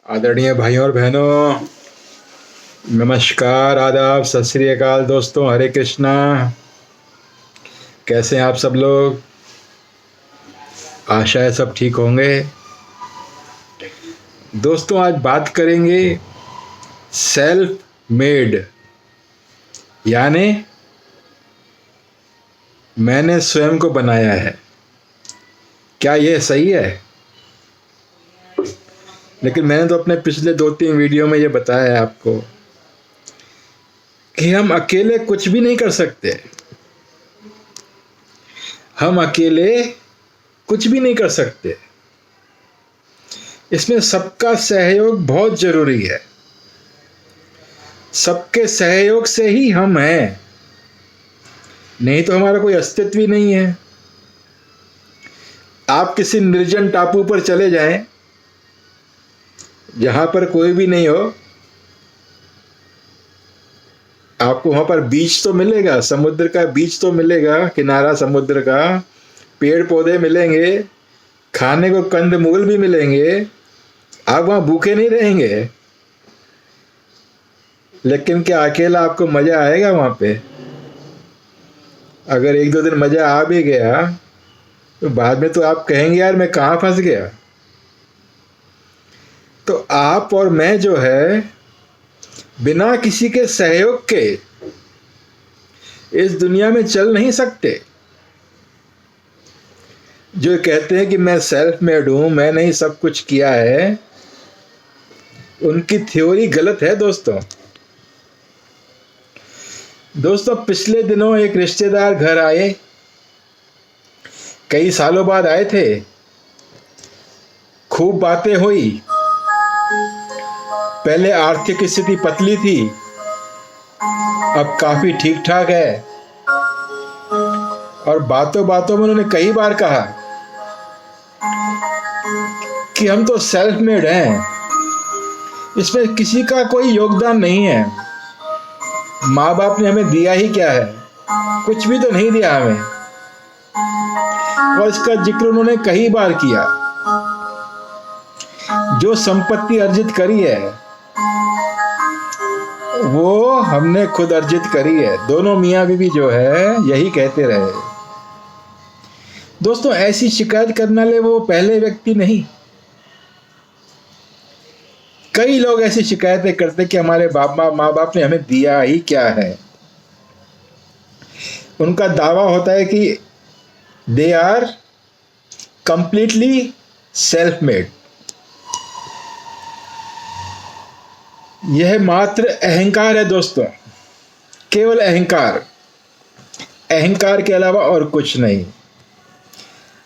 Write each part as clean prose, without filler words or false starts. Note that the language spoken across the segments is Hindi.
आदरणीय भाइयों और बहनों, नमस्कार, आदाब, सत श्री अकाल दोस्तों, हरे कृष्णा। कैसे हैं आप सब लोग? आशा है सब ठीक होंगे। दोस्तों, आज बात करेंगे सेल्फ मेड, यानी मैंने स्वयं को बनाया है। क्या यह सही है? लेकिन मैंने तो अपने पिछले 2-3 वीडियो में ये बताया है आपको कि हम अकेले कुछ भी नहीं कर सकते। हम अकेले कुछ भी नहीं कर सकते। इसमें सबका सहयोग बहुत जरूरी है। सबके सहयोग से ही हम हैं, नहीं तो हमारा कोई अस्तित्व ही नहीं है। आप किसी निर्जन टापू पर चले जाएं, जहां पर कोई भी नहीं हो, आपको वहां पर बीच तो मिलेगा, समुद्र का बीच तो मिलेगा, किनारा समुद्र का, पेड़ पौधे मिलेंगे, खाने को कंदमूल भी मिलेंगे। आप वहां भूखे नहीं रहेंगे। लेकिन क्या अकेला आपको मजा आएगा वहां पे? अगर 1-2 दिन मजा आ भी गया तो बाद में तो आप कहेंगे, यार मैं कहां फंस गया। तो आप और मैं जो है, बिना किसी के सहयोग के इस दुनिया में चल नहीं सकते। जो कहते हैं कि मैं सेल्फ मेड हूं, मैंने ही सब कुछ किया है, उनकी थ्योरी गलत है दोस्तों। पिछले दिनों एक रिश्तेदार घर आए। कई सालों बाद आए थे। खूब बातें हुई। पहले आर्थिक स्थिति पतली थी, अब काफी ठीक ठाक है। और बातों बातों में उन्होंने कई बार कहा कि हम तो सेल्फ मेड हैं, इसमें किसी का कोई योगदान नहीं है। माँ बाप ने हमें दिया ही क्या है, कुछ भी तो नहीं दिया हमें। और इसका जिक्र उन्होंने कई बार किया। जो संपत्ति अर्जित करी है वो हमने खुद अर्जित करी है। दोनों मियाँ बीवी जो है यही कहते रहे। दोस्तों, ऐसी शिकायत करने वाले वो पहले व्यक्ति नहीं। कई लोग ऐसी शिकायतें करते कि हमारे माँ बाप ने हमें दिया ही क्या है। उनका दावा होता है कि they are completely self made. यह मात्र अहंकार है दोस्तों, केवल अहंकार। अहंकार के अलावा और कुछ नहीं।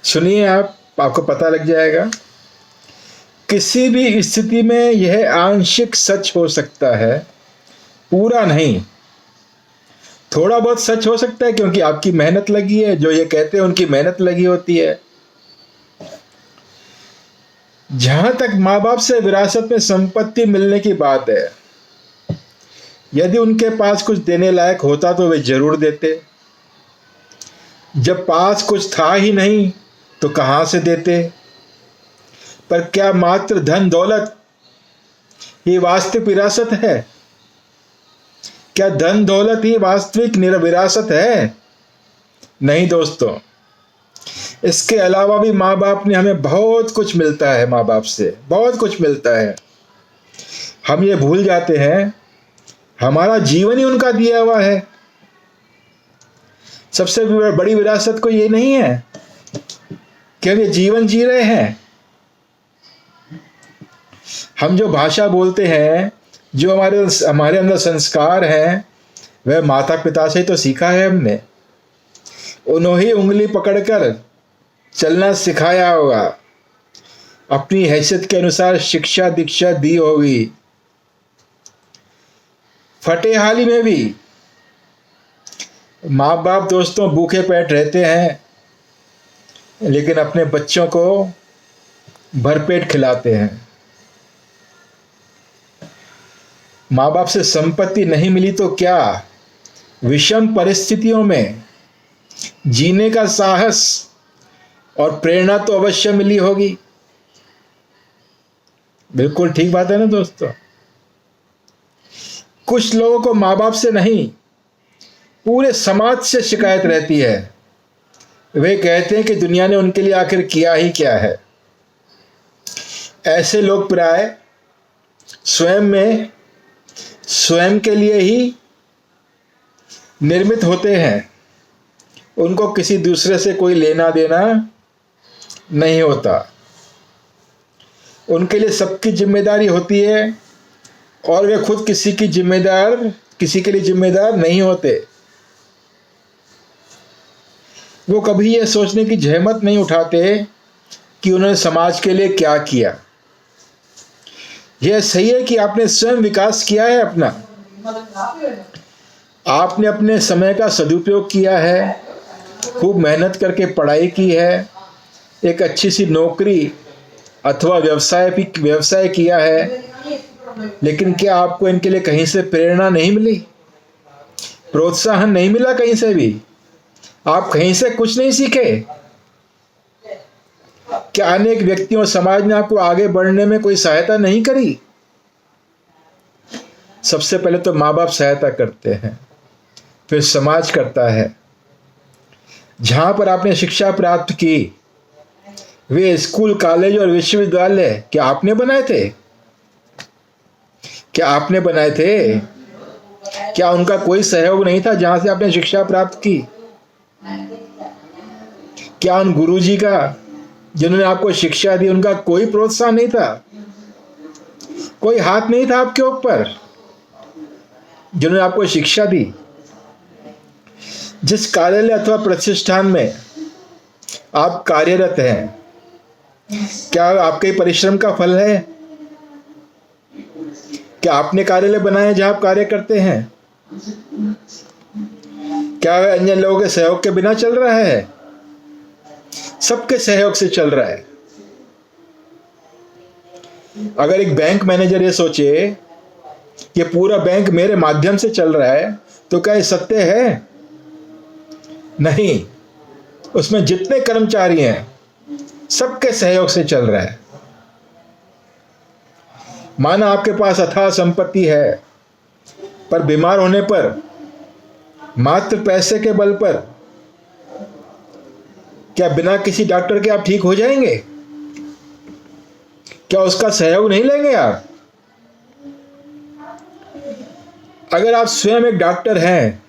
सुनिए, आपको पता लग जाएगा। किसी भी स्थिति में यह आंशिक सच हो सकता है, पूरा नहीं। थोड़ा बहुत सच हो सकता है, क्योंकि आपकी मेहनत लगी है। जो ये कहते हैं उनकी मेहनत लगी होती है। जहां तक माँ बाप से विरासत में संपत्ति मिलने की बात है, यदि उनके पास कुछ देने लायक होता तो वे जरूर देते। जब पास कुछ था ही नहीं तो कहां से देते? पर क्या मात्र धन दौलत ही वास्तविक विरासत है? क्या धन दौलत ही वास्तविक विरासत है? नहीं दोस्तों। इसके अलावा भी माँ बाप ने हमें बहुत कुछ मिलता है। माँ बाप से बहुत कुछ मिलता है। हम ये भूल जाते हैं, हमारा जीवन ही उनका दिया हुआ है। सबसे बड़ी विरासत को ये नहीं है कि हम ये जीवन जी रहे हैं। हम जो भाषा बोलते हैं, जो हमारे अंदर संस्कार हैं, वह माता पिता से ही तो सीखा है हमने। उन्होंने ही उंगली पकड़कर चलना सिखाया होगा। अपनी हैसियत के अनुसार शिक्षा दीक्षा दी होगी। फटेहाली में भी माँ बाप दोस्तों भूखे पेट रहते हैं, लेकिन अपने बच्चों को भरपेट खिलाते हैं। माँ बाप से संपत्ति नहीं मिली तो क्या, विषम परिस्थितियों में जीने का साहस और प्रेरणा तो अवश्य मिली होगी। बिल्कुल ठीक बात है ना दोस्तों। कुछ लोगों को माँ बाप से नहीं, पूरे समाज से शिकायत रहती है। वे कहते हैं कि दुनिया ने उनके लिए आखिर किया ही क्या है। ऐसे लोग प्राय स्वयं के लिए ही निर्मित होते हैं। उनको किसी दूसरे से कोई लेना देना नहीं होता। उनके लिए सबकी जिम्मेदारी होती है और वे खुद किसी के लिए जिम्मेदार नहीं होते। वो कभी ये सोचने की जहमत नहीं उठाते कि उन्होंने समाज के लिए क्या किया। यह सही है कि आपने स्वयं विकास किया है अपना, आपने अपने समय का सदुपयोग किया है, खूब मेहनत करके पढ़ाई की है, एक अच्छी सी नौकरी अथवा व्यवसाय किया है। लेकिन क्या आपको इनके लिए कहीं से प्रेरणा नहीं मिली, प्रोत्साहन नहीं मिला? कहीं से भी आप कहीं से कुछ नहीं सीखे? क्या अनेक व्यक्तियों समाज ने आपको आगे बढ़ने में कोई सहायता नहीं करी? सबसे पहले तो माँ बाप सहायता करते हैं, फिर समाज करता है। जहां पर आपने शिक्षा प्राप्त की, वे स्कूल, कॉलेज और विश्वविद्यालय क्या आपने बनाए थे? क्या उनका कोई सहयोग नहीं था जहां से आपने शिक्षा प्राप्त की? क्या उन गुरुजी का, जिन्होंने आपको शिक्षा दी, उनका कोई प्रोत्साहन नहीं था? कोई हाथ नहीं था आपके ऊपर जिन्होंने आपको शिक्षा दी? जिस कार्यालय अथवा प्रतिष्ठान में आप कार्यरत हैं, क्या आपके परिश्रम का फल है? क्या आपने कार्यालय बनाए जहां आप कार्य करते हैं? क्या वह अन्य लोगों के सहयोग के बिना चल रहा है? सबके सहयोग से चल रहा है। अगर एक बैंक मैनेजर ये सोचे कि पूरा बैंक मेरे माध्यम से चल रहा है, तो क्या ये सत्य है? नहीं, उसमें जितने कर्मचारी हैं सबके सहयोग से चल रहा है। माना आपके पास अथाह संपत्ति है, पर बीमार होने पर मात्र पैसे के बल पर क्या बिना किसी डॉक्टर के आप ठीक हो जाएंगे? क्या उसका सहयोग नहीं लेंगे आप? अगर आप स्वयं एक डॉक्टर हैं,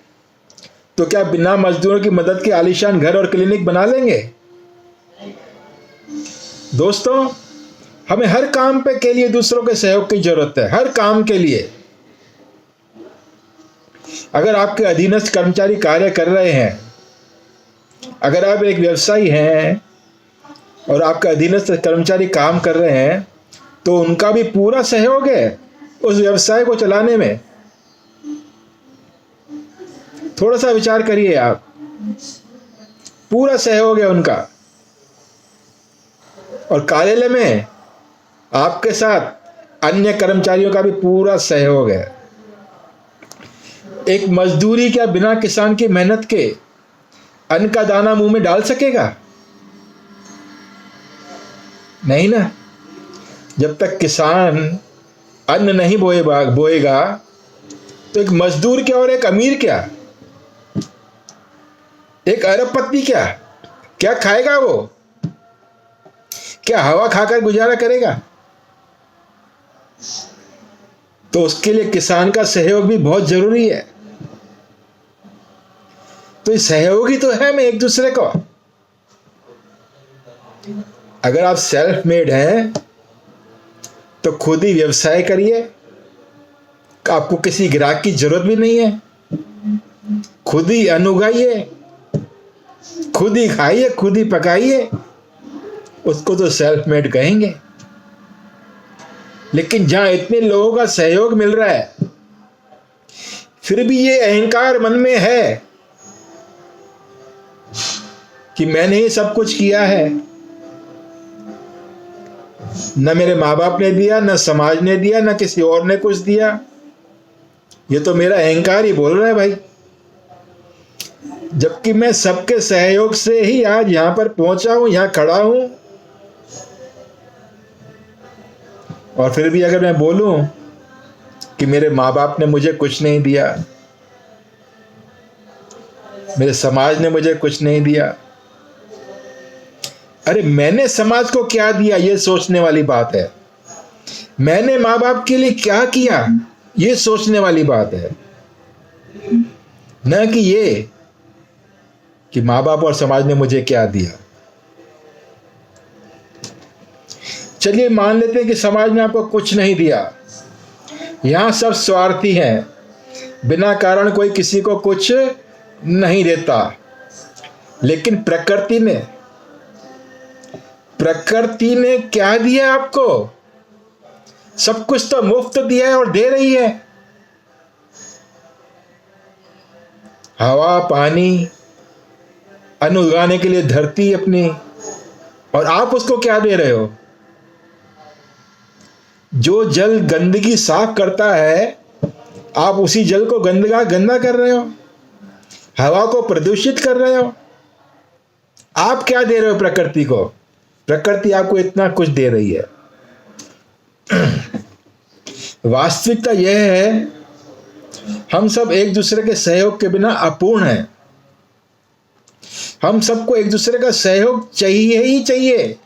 तो क्या बिना मजदूरों की मदद के आलीशान घर और क्लिनिक बना लेंगे? दोस्तों, हमें हर काम के लिए दूसरों के सहयोग की जरूरत है, हर काम के लिए। अगर आपके अधीनस्थ कर्मचारी कार्य कर रहे हैं, अगर आप एक व्यवसायी हैं और आपके अधीनस्थ कर्मचारी काम कर रहे हैं, तो उनका भी पूरा सहयोग है उस व्यवसाय को चलाने में। थोड़ा सा विचार करिए आप, पूरा सहयोग है उनका। और कार्यालय में आपके साथ अन्य कर्मचारियों का भी पूरा सहयोग है। एक मजदूरी क्या बिना किसान की मेहनत के अन्न का दाना मुंह में डाल सकेगा? नहीं ना। जब तक किसान अन्न नहीं बोएगा, तो एक मजदूर क्या और एक अमीर क्या, एक अरबपति क्या खाएगा वो? क्या हवा खाकर गुजारा करेगा? तो उसके लिए किसान का सहयोग भी बहुत जरूरी है। तो ये सहयोगी तो है, मैं एक दूसरे को। अगर आप सेल्फ मेड हैं, तो खुद ही व्यवसाय करिए, आपको किसी ग्राहक की जरूरत भी नहीं है। खुद ही अन्न उगाइए, खुद ही खाइए, खुद ही पकाइए, उसको तो सेल्फ मेड कहेंगे। लेकिन जहां इतने लोगों का सहयोग मिल रहा है, फिर भी ये अहंकार मन में है कि मैंने ही सब कुछ किया है, न मेरे माँ बाप ने दिया, न समाज ने दिया, न किसी और ने कुछ दिया। ये तो मेरा अहंकार ही बोल रहा है भाई। जबकि मैं सबके सहयोग से ही आज यहां पर पहुंचा हूं, यहां खड़ा हूं। और फिर भी अगर मैं बोलूं कि मेरे माँ बाप ने मुझे कुछ नहीं दिया, मेरे समाज ने मुझे कुछ नहीं दिया, अरे मैंने समाज को क्या दिया, ये सोचने वाली बात है। मैंने माँ बाप के लिए क्या किया, ये सोचने वाली बात है, न कि ये कि माँ बाप और समाज ने मुझे क्या दिया। चलिए मान लेते हैं कि समाज ने आपको कुछ नहीं दिया, यहां सब स्वार्थी हैं, बिना कारण कोई किसी को कुछ नहीं देता। लेकिन प्रकृति ने क्या दिया आपको? सब कुछ तो मुफ्त दिया है और दे रही है। हवा, पानी, अन्न उगाने के लिए धरती अपनी, और आप उसको क्या दे रहे हो? जो जल गंदगी साफ करता है, आप उसी जल को गंदा कर रहे हो, हवा को प्रदूषित कर रहे हो। आप क्या दे रहे हो प्रकृति को? प्रकृति आपको इतना कुछ दे रही है। वास्तविकता यह है, हम सब एक दूसरे के सहयोग के बिना अपूर्ण हैं। हम सबको एक दूसरे का सहयोग चाहिए ही चाहिए।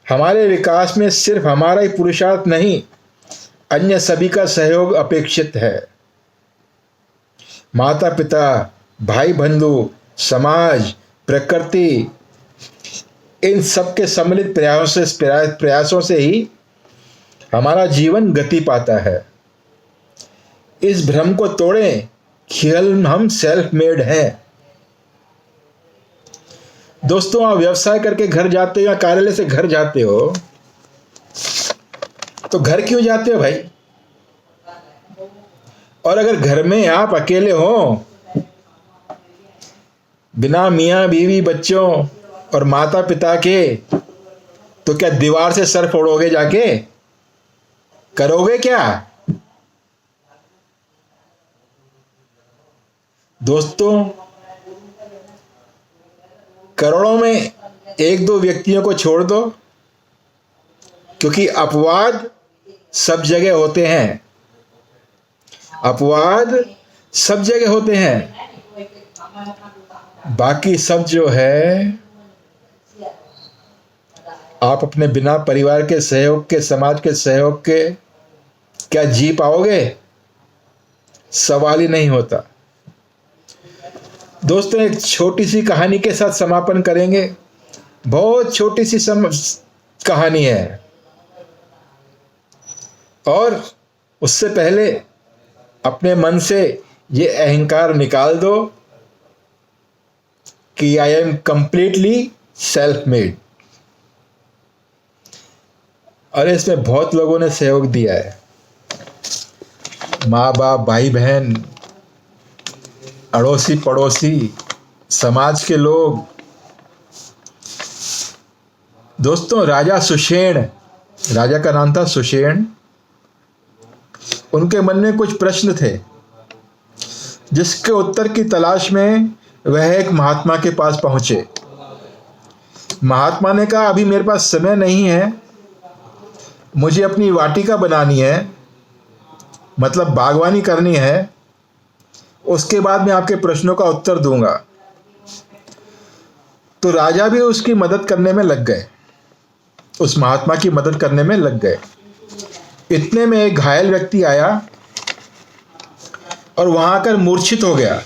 हमारे विकास में सिर्फ हमारा ही पुरुषार्थ नहीं, अन्य सभी का सहयोग अपेक्षित है। माता पिता, भाई बंधु, समाज, प्रकृति, इन सबके सम्मिलित प्रयासों से ही हमारा जीवन गति पाता है। इस भ्रम को तोड़ें कि हम सेल्फ मेड हैं। दोस्तों, आप व्यवसाय करके घर जाते हो या कार्यालय से घर जाते हो, तो घर क्यों जाते हो भाई? और अगर घर में आप अकेले हो, बिना मियाँ बीवी बच्चों और माता पिता के, तो क्या दीवार से सर फोड़ोगे जाके? करोगे क्या? दोस्तों, करोड़ों में एक दो व्यक्तियों को छोड़ दो, क्योंकि अपवाद सब जगह होते हैं। अपवाद सब जगह होते हैं। बाकी सब जो है, आप अपने बिना परिवार के सहयोग के, समाज के सहयोग के क्या जी पाओगे? सवाल ही नहीं होता। दोस्तों, एक छोटी सी कहानी के साथ समापन करेंगे। बहुत छोटी सी कहानी है, और उससे पहले अपने मन से ये अहंकार निकाल दो कि I am completely self made. और इसमें बहुत लोगों ने सहयोग दिया है, माँ बाप, भाई बहन, अड़ोसी पड़ोसी, समाज के लोग। दोस्तों, राजा सुषेण, राजा का नाम था सुषेण, उनके मन में कुछ प्रश्न थे जिसके उत्तर की तलाश में वह एक महात्मा के पास पहुंचे। महात्मा ने कहा, अभी मेरे पास समय नहीं है, मुझे अपनी वाटिका बनानी है, मतलब बागवानी करनी है, उसके बाद मैं आपके प्रश्नों का उत्तर दूंगा। तो राजा भी उसकी मदद करने में लग गए, उस महात्मा की मदद करने में लग गए। इतने में एक घायल व्यक्ति आया और वहां आकर मूर्छित हो गया।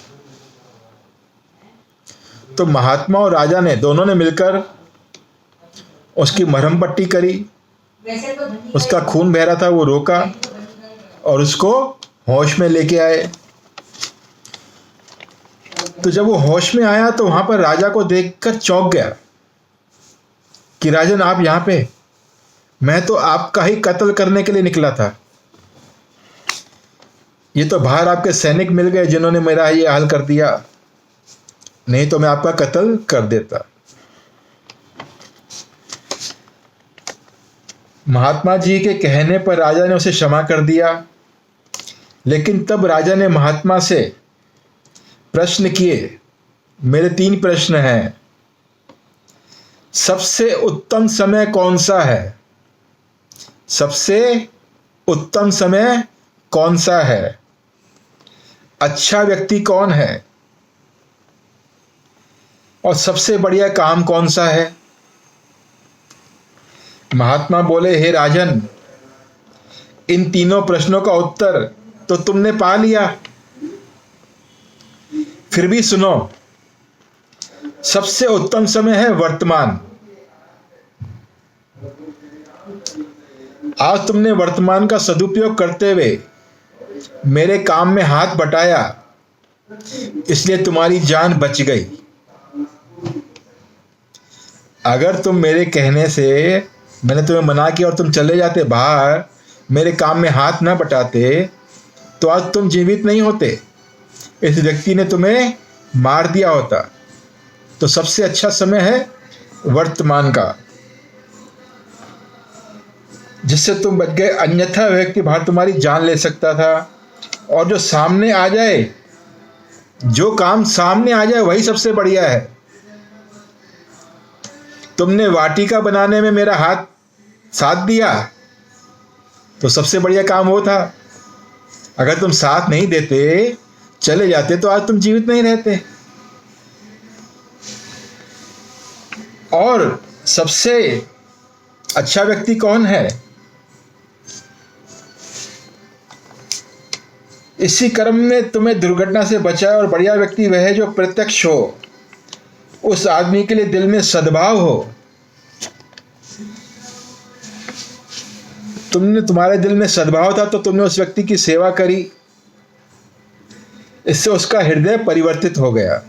तो महात्मा और राजा ने, दोनों ने मिलकर उसकी मरहम पट्टी करी, उसका खून बह रहा था वो रोका और उसको होश में लेके आए। तो जब वो होश में आया तो वहां पर राजा को देखकर चौंक गया कि राजन, आप यहां पे? मैं तो आपका ही कत्ल करने के लिए निकला था। ये तो बाहर आपके सैनिक मिल गए जिन्होंने मेरा ये हाल कर दिया, नहीं तो मैं आपका कत्ल कर देता। महात्मा जी के कहने पर राजा ने उसे क्षमा कर दिया, लेकिन तब राजा ने महात्मा से प्रश्न किए। मेरे 3 प्रश्न हैं। सबसे उत्तम समय कौन सा है? सबसे उत्तम समय कौन सा है? अच्छा व्यक्ति कौन है? और सबसे बढ़िया काम कौन सा है? महात्मा बोले, हे राजन, इन तीनों प्रश्नों का उत्तर तो तुमने पा लिया, फिर भी सुनो। सबसे उत्तम समय है वर्तमान। आज तुमने वर्तमान का सदुपयोग करते हुए मेरे काम में हाथ बटाया, इसलिए तुम्हारी जान बच गई। अगर तुम मेरे कहने से, मैंने तुम्हें मना किया और तुम चले जाते बाहर, मेरे काम में हाथ ना बटाते, तो आज तुम जीवित नहीं होते। इस व्यक्ति ने तुम्हें मार दिया होता। तो सबसे अच्छा समय है वर्तमान का, जिससे तुम बच गए। अन्यथा व्यक्ति बाहर तुम्हारी जान ले सकता था। और जो सामने आ जाए, जो काम सामने आ जाए, वही सबसे बढ़िया है। तुमने वाटिका बनाने में मेरा हाथ साथ दिया, तो सबसे बढ़िया काम वो था। अगर तुम साथ नहीं देते, चले जाते, तो आज तुम जीवित नहीं रहते। और सबसे अच्छा व्यक्ति कौन है? इसी कर्म ने तुम्हें दुर्घटना से बचाया। और बढ़िया व्यक्ति वह है जो प्रत्यक्ष हो, उस आदमी के लिए दिल में सद्भाव हो। तुम्हारे दिल में सद्भाव था, तो तुमने उस व्यक्ति की सेवा करी, इससे उसका हृदय परिवर्तित हो गया।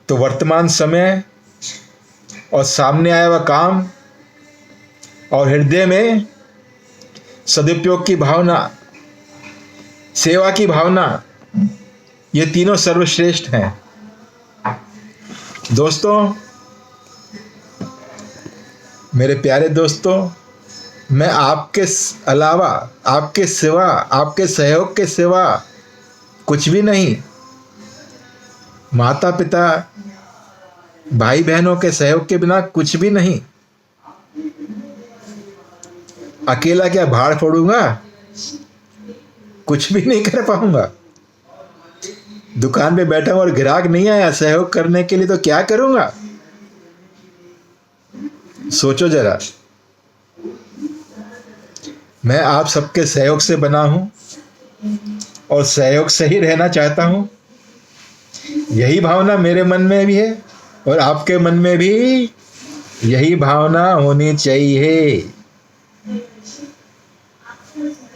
तो वर्तमान समय और सामने आया हुआ काम और हृदय में सदुपयोग की भावना, सेवा की भावना, ये तीनों सर्वश्रेष्ठ हैं। दोस्तों, मेरे प्यारे दोस्तों, मैं आपके अलावा, आपके सिवा, आपके सहयोग के सिवा कुछ भी नहीं। माता पिता, भाई बहनों के सहयोग के बिना कुछ भी नहीं। अकेला क्या भाड़ फोड़ूंगा? कुछ भी नहीं कर पाऊंगा। दुकान पे बैठा हूं और ग्राहक नहीं आया सहयोग करने के लिए, तो क्या करूंगा? सोचो जरा। मैं आप सबके सहयोग से बना हूं और सहयोग से ही रहना चाहता हूं। यही भावना मेरे मन में भी है और आपके मन में भी यही भावना होनी चाहिए।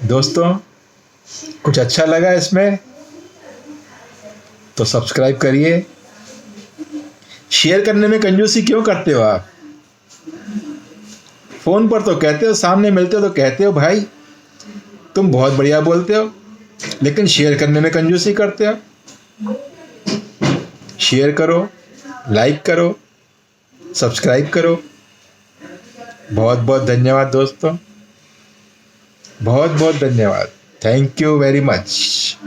दोस्तों, कुछ अच्छा लगा इसमें तो सब्सक्राइब करिए। शेयर करने में कंजूसी क्यों करते हो आप? फोन पर तो कहते हो, सामने मिलते हो तो कहते हो भाई तुम बहुत बढ़िया बोलते हो, लेकिन शेयर करने में कंजूसी करते हो। शेयर करो, लाइक करो, सब्सक्राइब करो। बहुत बहुत धन्यवाद दोस्तों, बहुत बहुत धन्यवाद। Thank you very much.